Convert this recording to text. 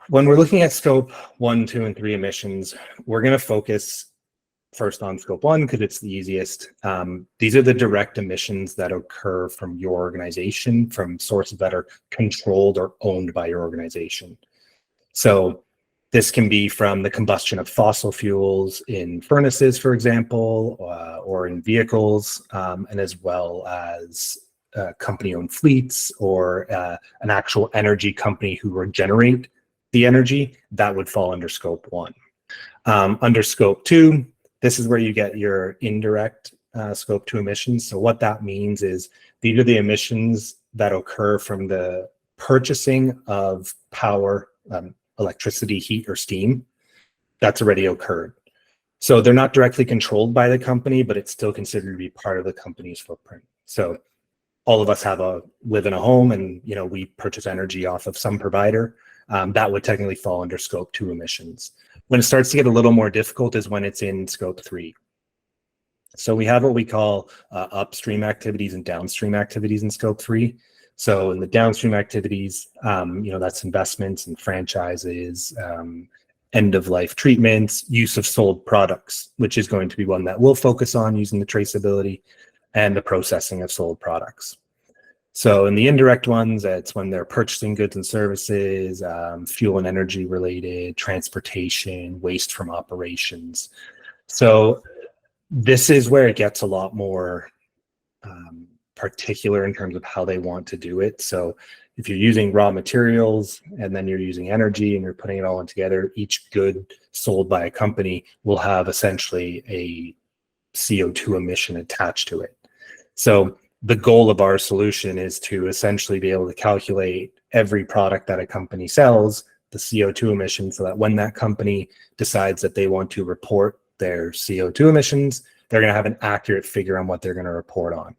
When we're looking at scope 1, 2, and 3 emissions, we're going to focus first on scope 1 because it's the easiest. These are the direct emissions that occur from your organization, from sources that are controlled or owned by your organization. So this can be from the combustion of fossil fuels in furnaces, for example, or in vehicles, and as well as company-owned fleets or an actual energy company who would generate the energy. That would fall under scope 1. Under scope 2, this is where you get your indirect scope 2 emissions. So what that means is these are the emissions that occur from the purchasing of power, electricity, heat, or steam that's already occurred. So they're not directly controlled by the company, but it's still considered to be part of the company's footprint. So all of us live in a home, and we purchase energy off of some provider. That would technically fall under scope 2 emissions. When it starts to get a little more difficult is when it's in scope 3. So we have what we call upstream activities and downstream activities in scope 3. So in the downstream activities, that's investments and franchises, end-of-life treatments, use of sold products, which is going to be one that we'll focus on using the traceability, and the processing of sold products. So in the indirect ones, it's when they're purchasing goods and services, fuel and energy related, transportation, waste from operations. So this is where it gets a lot more particular in terms of how they want to do it. So if you're using raw materials and then you're using energy and you're putting it all in together, each good sold by a company will have essentially a CO2 emission attached to it. So the goal of our solution is to essentially be able to calculate every product that a company sells, the CO2 emissions, so that when that company decides that they want to report their CO2 emissions, they're going to have an accurate figure on what they're going to report on.